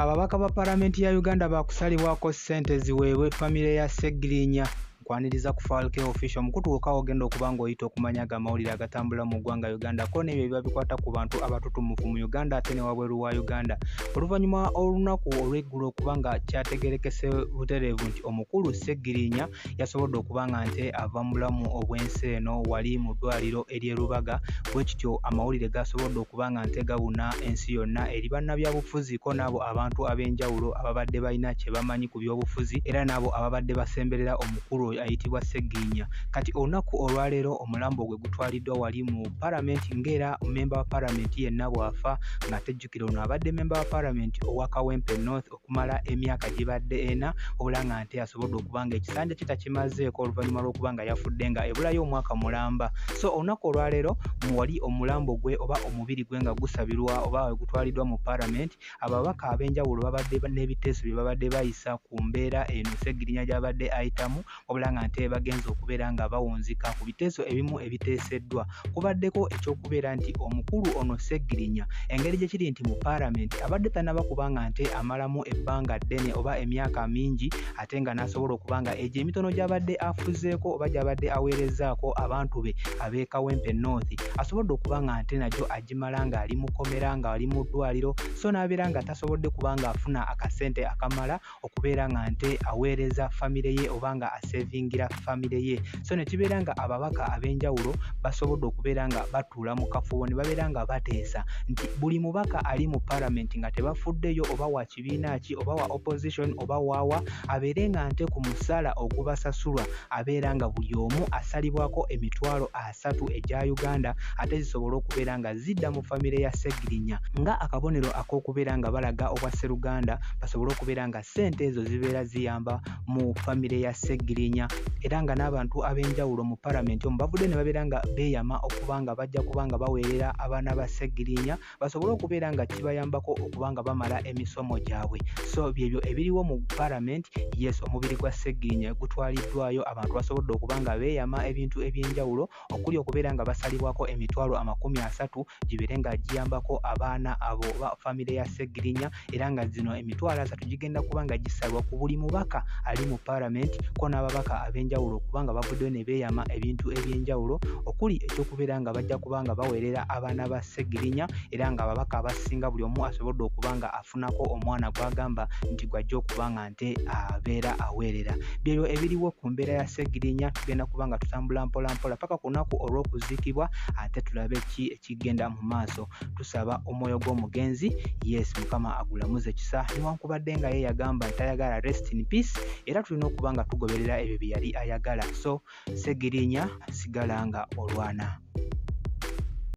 Ababaka ba Paalamenti ya Uganda baakusalibwako ssente ziweebwe famire ya Sseggirinya. Nkwaniriza ku Falke Official omukutu wokka ogenda okuba ng'oyita okumanya amawulire agatambula mu ggwanga Uganda ko n'ebyo ebiba bikwata ku bantu abatutumufu mu Uganda ate ne wabweru wa Uganda. Oluvannyuma olunaku olw'eggulo okuba nga kyategerekese butereevu nti omukulu Sseggirinya yasobodde okuba nga nte ava mu bulamu obw'ensi eno wali mu ddwaliro ery'e Rubaga, bwe kityo amawulire gasobodde okuba nga nte gabuna ensi yonna eri bannabyabufuzi ko n'abo abantu ab'enjawulo ababadde balina kye bamanyi ku by'obufuzi era n'abo ababadde basemberera omukulu ayitibwa Sseggirinya. Kati olunaku olwaleero omulambo gwe gutwaliddwa wali mu Paalamenti ng'era memba wa Paalamenti yenna bw'afa nga tejjukira ono abadde memba wa Paalamenti owa Kawempe North okumala emyaka gibadde 4 wabula nga nte asobodde okuba nga ekisanja kye takimazeeko oluvannyuma lw'okuba nga yafudde nga ebulayo omwaka mulamba. So olunaku olwaleero wali omulambo gwe oba omubiri gwe nga gusabirwa oba gutwaliddwa mu Paalamenti, ababaka ab'enjawulo babadde n'ebiteeso bye babadde bayisa ku mbeera eno Sseggirinya gy'abadde ayitamu wabula nga nte bagenza okubeera nga bawunzika ku biteeso ebimu ebiteeseddwa. Kubaddeko eky'okubeera nti omukulu ono Sseggirinya engeri gye kiri nti mu Paalamenti abadde tannaba kuba nga nte amalamu ebbanga ddene oba emyaka mingi ate nga n'asobola okuba nga egyo emitono gy'abadde afuzeeko oba gy'abadde aweerezaako abantu be ab'e Kawempe North asobodde okuba nga nte nagyo agimala ng'ali mu kkomera ng'ali mu ddwaliro, so n'abeera nga tasobodde kuba nga afuna akasente akamala okubeera nga nte aweereza famire ye oba nga asevingira famire ye. So ne kibeera nga ababaka ab'enjawulo basobodde okubeera nga batuula mu kafubo ne babeera nga bateesa nti buli mubaka ali mu Paalamenti nga tebafuddeyo oba wa kibiina ki oba wa opposition oba waawa abeere nga nte ku musala ogubasasulwa abeera nga buli omu asalibwako emitwalo 3 egya Uganda ate zisobole okubeera nga zidda mu famire ya Sseggirinya nga akabonero ak'okubeera nga balaga obwa Sseruganda basobole okubeera nga ssente ezo zibeera ziyamba mu famire ya Sseggirinya era nga n'abantu ab'enjawulo mu Paalamenti omu bavudde ne babeera nga beeyama okuba nga bajja kuba nga baweerera abaana ba Sseggirinya basobole okubeera nga kibayambako okuba nga bamala emisomo gyabwe. So byebyo ebiriwo mu Paalamenti. Yes, omubiri gwa Sseggirinya gutwaliddwayo, abantu basobodde okuba nga beeyama ebintu eby'enjawulo okuli okubeera nga basalibwako emitwalo 30 gibeere nga giyambako abaana abo ba famire ya Sseggirinya era nga zino emitwalo 3 gigenda kuba nga gisalwa ku buli mubaka ali mu Paalamenti ko n'ababaka ab'enjawulo okuba nga bavuddeyo ne beeyama ebintu eby'enjawulo okuli eky'okubeera nga bajja kuba nga baweerera abaana ba Sseggirinya era nga ababaka abasinga buli omu asobodde okuba nga afunako omwana gw'agamba nti gw'ajja okuba nga nte abeera aweerera. Byebyo ebiriwo ku mbeera ya Sseggirinya, tugenda kuba nga tutambula mpola mpola paka ku lunaku olw'okuziikibwa ate tulabe ki ekigenda mu maaso. Tusaba omwoyo gw'omugenzi, yes, Mukama agulamuze kisa newankubadde nga ye yagamba nti tayagala rest in peace era tulina okuba nga tugoberera ebyo bye yali ayagala. So Sseggirinya sigala nga olwana.